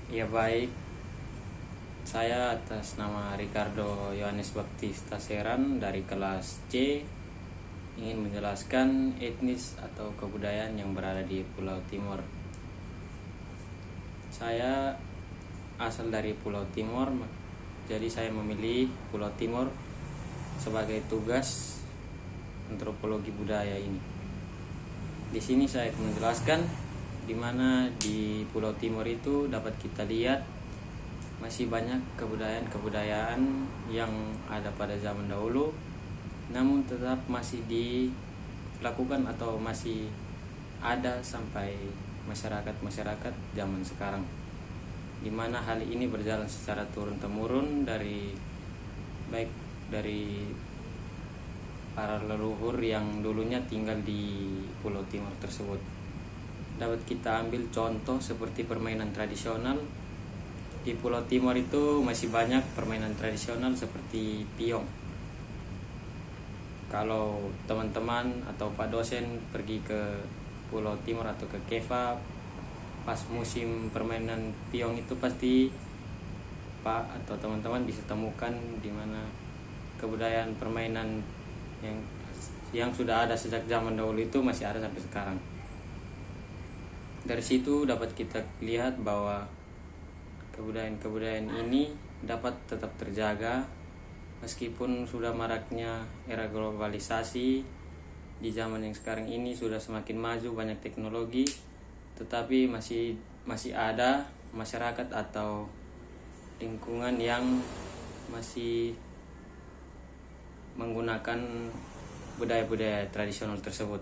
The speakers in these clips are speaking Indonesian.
Ya baik, saya atas nama Ricardo Yohanes Baptista Seran dari kelas C ingin menjelaskan etnis atau kebudayaan yang berada di Pulau Timor. Saya asal dari Pulau Timor, jadi saya memilih Pulau Timor sebagai tugas antropologi budaya ini. Di sini saya akan menjelaskan di mana di Pulau Timor itu dapat kita lihat masih banyak kebudayaan-kebudayaan yang ada pada zaman dahulu, namun tetap masih dilakukan atau masih ada sampai masyarakat zaman sekarang, di mana hal ini berjalan secara turun-temurun dari para leluhur yang dulunya tinggal di Pulau Timor tersebut. Dapat kita ambil contoh seperti permainan tradisional. Di Pulau Timor itu masih banyak permainan tradisional seperti piong. Kalau teman-teman atau Pak dosen pergi ke Pulau Timor atau ke Keva pas musim permainan piong itu, pasti Pak atau teman-teman bisa temukan di mana kebudayaan permainan yang sudah ada sejak zaman dahulu itu masih ada sampai sekarang. Dari situ dapat kita lihat bahwa kebudayaan ini dapat tetap terjaga meskipun sudah maraknya era globalisasi. Di zaman yang sekarang ini sudah semakin maju, banyak teknologi, tetapi masih ada masyarakat atau lingkungan yang masih menggunakan budaya-budaya tradisional tersebut.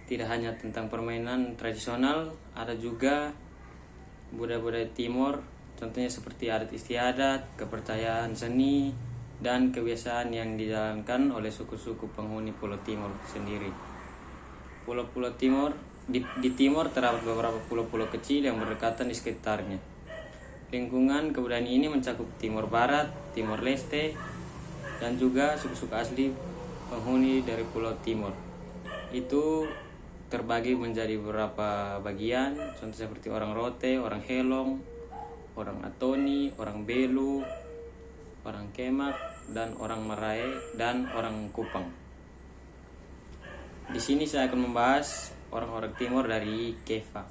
Tidak hanya tentang permainan tradisional, ada juga budaya-budaya Timor, contohnya seperti adat istiadat, kepercayaan seni, dan kebiasaan yang dijalankan oleh suku-suku penghuni Pulau Timor sendiri. Pulau-pulau Timor, di Timor terdapat beberapa pulau-pulau kecil yang berdekatan di sekitarnya. Lingkungan kebudayaan ini mencakup Timor Barat, Timor Leste, dan juga suku-suku asli penghuni dari Pulau Timor. Itu terbagi menjadi beberapa bagian, contoh seperti orang Rote, orang Helong, orang Atoni, orang Belu, orang Kemak, dan orang Marae, dan orang Kupang. Di sini saya akan membahas orang-orang Timor dari Keva.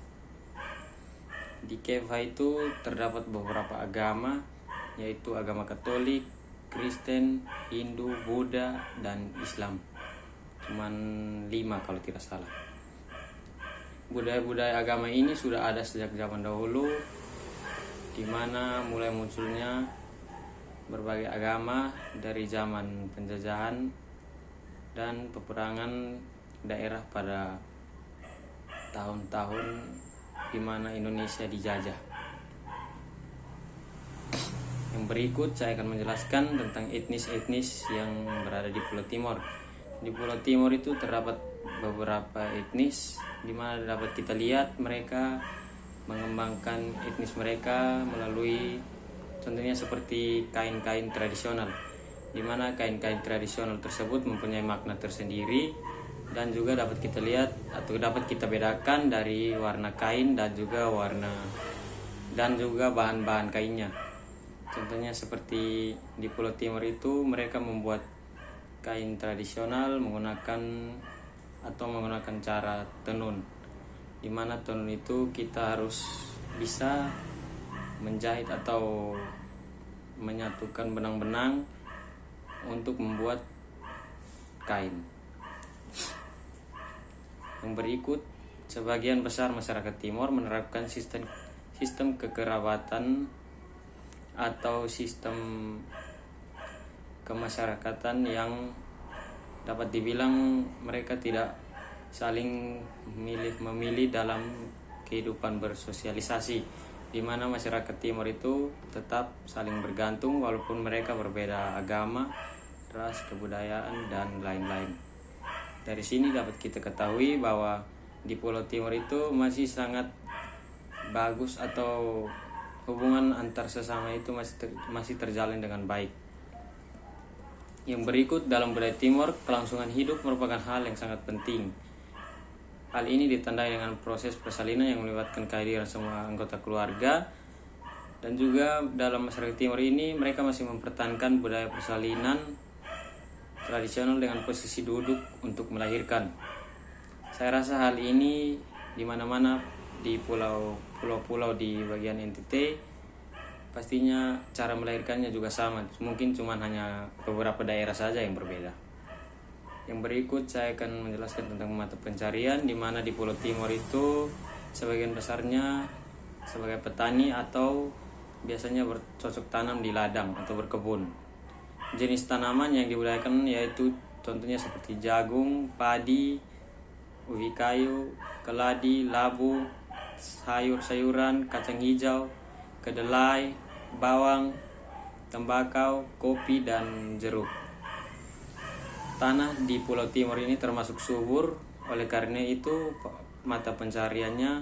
Di Keva itu terdapat beberapa agama, yaitu agama Katolik, Kristen, Hindu, Buddha, dan Islam. Cuman 5 kalau tidak salah. Budaya-budaya agama ini sudah ada sejak zaman dahulu, di mana mulai munculnya berbagai agama dari zaman penjajahan dan peperangan daerah pada tahun-tahun di mana Indonesia dijajah. Yang berikut saya akan menjelaskan tentang etnis-etnis yang berada di Pulau Timor. Di Pulau Timor itu terdapat beberapa etnis, di mana dapat kita lihat mereka mengembangkan etnis mereka melalui contohnya seperti kain-kain tradisional, di mana kain-kain tradisional tersebut mempunyai makna tersendiri dan juga dapat kita lihat atau dapat kita bedakan dari warna kain dan juga bahan-bahan kainnya. Contohnya seperti di Pulau Timor itu mereka membuat kain tradisional menggunakan cara tenun, di mana tenun itu kita harus bisa menjahit atau menyatukan benang-benang untuk membuat kain. Yang berikut, sebagian besar masyarakat Timor menerapkan sistem kekerabatan atau sistem kemasyarakatan yang dapat dibilang mereka tidak saling memilih dalam kehidupan bersosialisasi, di mana masyarakat Timor itu tetap saling bergantung walaupun mereka berbeda agama, ras, kebudayaan, dan lain-lain. Dari sini dapat kita ketahui bahwa di Pulau Timor itu masih sangat bagus atau hubungan antar sesama itu masih terjalin dengan baik. Yang berikut, dalam budaya Timor, kelangsungan hidup merupakan hal yang sangat penting. Hal ini ditandai dengan proses persalinan yang melibatkan kehadiran semua anggota keluarga Dan juga dalam masyarakat timur ini mereka masih mempertahankan budaya persalinan tradisional dengan posisi duduk untuk melahirkan. Saya rasa hal ini di mana-mana di pulau-pulau di bagian NTT pastinya cara melahirkannya juga sama. Mungkin cuma hanya beberapa daerah saja yang berbeda. Yang berikut saya akan menjelaskan tentang mata pencarian, di mana di Pulau Timur itu sebagian besarnya sebagai petani atau biasanya bercocok tanam di ladang atau berkebun. Jenis tanaman yang dibudidayakan yaitu contohnya seperti jagung, padi, ubi kayu, keladi, labu, sayur-sayuran, kacang hijau, kedelai, bawang, tembakau, kopi, dan jeruk. Tanah di Pulau Timur ini termasuk subur, oleh karena itu mata pencariannya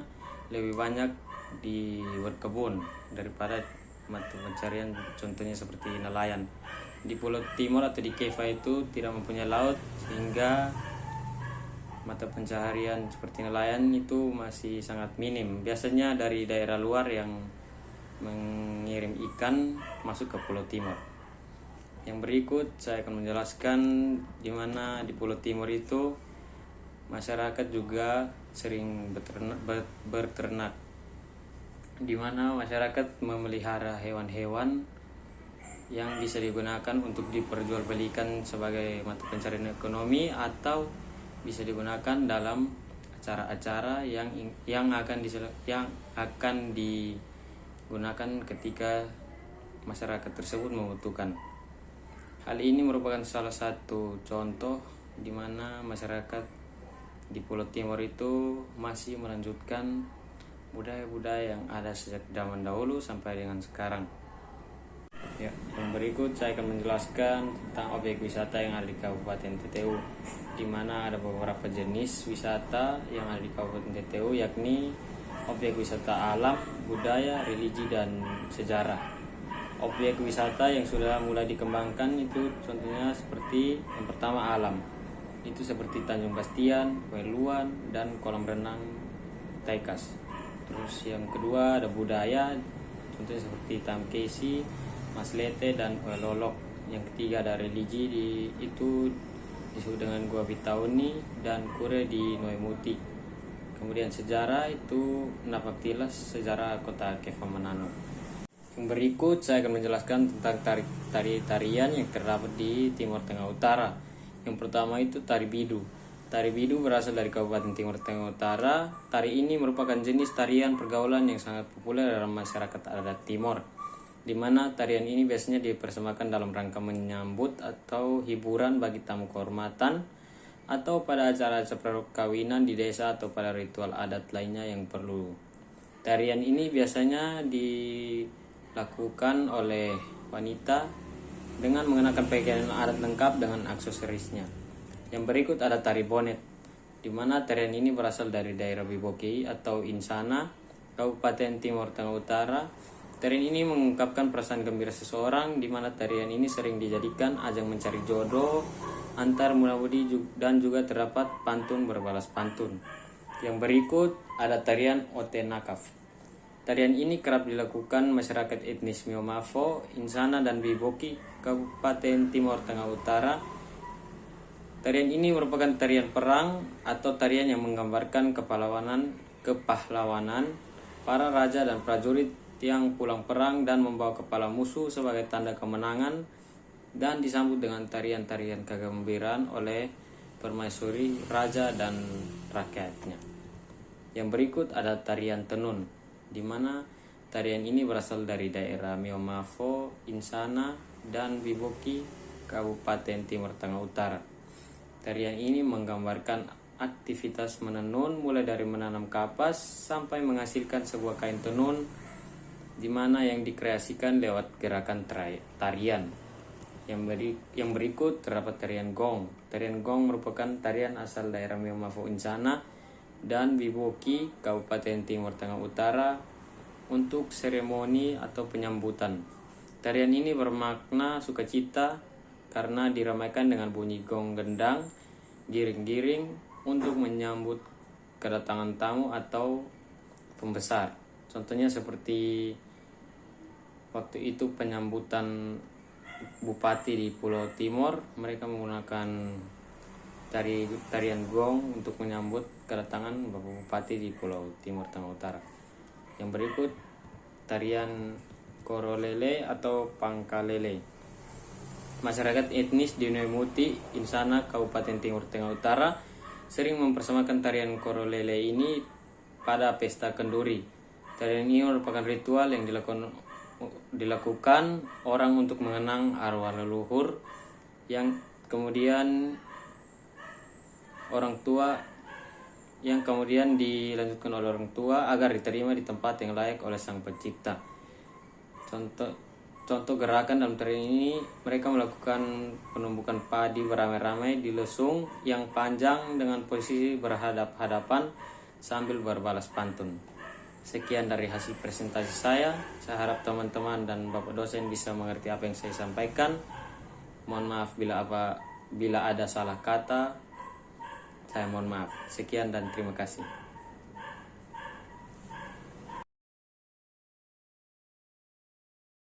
lebih banyak di berkebun daripada mata pencarian contohnya seperti nelayan. Di Pulau Timur atau di Keva itu tidak mempunyai laut, sehingga mata pencaharian seperti nelayan itu masih sangat minim. Biasanya dari daerah luar yang mengirim ikan masuk ke Pulau Timur. Yang berikut saya akan menjelaskan di mana di Pulau Timur itu masyarakat juga sering berternak, di mana masyarakat memelihara hewan-hewan yang bisa digunakan untuk diperjualbelikan sebagai mata pencarian ekonomi atau bisa digunakan dalam acara-acara yang akan digunakan ketika masyarakat tersebut membutuhkan. Hal ini merupakan salah satu contoh di mana masyarakat di Pulau Timur itu masih melanjutkan budaya-budaya yang ada sejak zaman dahulu sampai dengan sekarang. Ya, yang berikut saya akan menjelaskan tentang objek wisata yang ada di Kabupaten TTU, di mana ada beberapa jenis wisata yang ada di Kabupaten TTU, yakni objek wisata alam, budaya, religi, dan sejarah. Objek wisata yang sudah mulai dikembangkan itu contohnya seperti yang pertama alam, itu seperti Tanjung Bastian, Weluan, dan kolam renang Taikas. Terus yang kedua ada budaya, contohnya seperti Tamkesi, Maslete, dan Welolok. Yang ketiga ada religi, itu disebut dengan Gua Bitauni dan Kure di Noemuti. Kemudian sejarah itu Napaktilas, sejarah kota Keva Manado. Yang berikut saya akan menjelaskan tentang tari-tarian yang terdapat di Timur Tengah Utara. Yang pertama itu tari bidu. Tari bidu berasal dari Kabupaten Timur Tengah Utara. Tari ini merupakan jenis tarian pergaulan yang sangat populer dalam masyarakat adat Timor, di mana tarian ini biasanya dipersembahkan dalam rangka menyambut atau hiburan bagi tamu kehormatan, atau pada acara-acara perkawinan di desa, atau pada ritual adat lainnya yang perlu. Tarian ini biasanya dilakukan oleh wanita dengan mengenakan pakaian adat lengkap dengan aksesorisnya. Yang berikut ada tari bonet, di mana tarian ini berasal dari daerah Biboki atau Insana, Kabupaten Timur Tengah Utara. Tarian ini mengungkapkan perasaan gembira seseorang, di mana tarian ini sering dijadikan ajang mencari jodoh antar muda-mudi, dan juga terdapat pantun berbalas pantun. Yang berikut ada tarian Otenakaf. Tarian ini kerap dilakukan masyarakat etnis Miomavo, Insana, dan Biboki, Kabupaten Timur Tengah Utara. Tarian ini merupakan tarian perang atau tarian yang menggambarkan kepahlawanan para raja dan prajurit yang pulang perang dan membawa kepala musuh sebagai tanda kemenangan, dan disambut dengan tarian-tarian kegembiraan oleh permaisuri raja dan rakyatnya. Yang berikut ada tarian tenun, di mana tarian ini berasal dari daerah Miomavo, Insana, dan Biboki, Kabupaten Timur Tengah Utara. Tarian ini menggambarkan aktivitas menenun, mulai dari menanam kapas sampai menghasilkan sebuah kain tenun, di mana yang dikreasikan lewat gerakan tarian. Yang berikut terdapat tarian gong. Tarian gong merupakan tarian asal daerah Miomavo, Insana, dan Biboki, Kabupaten Timur Tengah Utara, untuk seremoni atau penyambutan. Tarian ini bermakna sukacita karena diramaikan dengan bunyi gong gendang, giring-giring untuk menyambut kedatangan tamu atau pembesar. Contohnya seperti waktu itu penyambutan bupati di Pulau Timor, mereka menggunakan tarian gong untuk menyambut kedatangan Bapak Bupati di Pulau Timor Tengah Utara. Yang berikut tarian korolele atau pangkalele. Masyarakat etnis di Nuemuti, Insana, Kabupaten Timur Tengah Utara sering mempersamakan tarian korolele ini pada pesta kenduri. Tarian ini merupakan ritual yang dilakukan orang untuk mengenang arwah leluhur yang kemudian dilanjutkan oleh orang tua agar diterima di tempat yang layak oleh Sang Pencipta. Contoh gerakan dalam tarian ini, mereka melakukan penumbukan padi beramai-ramai di lesung yang panjang dengan posisi berhadap-hadapan sambil berbalas pantun. Sekian dari hasil presentasi saya. Saya harap teman-teman dan Bapak dosen bisa mengerti apa yang saya sampaikan. Mohon maaf bila ada salah kata. Saya mohon maaf. Sekian dan terima kasih.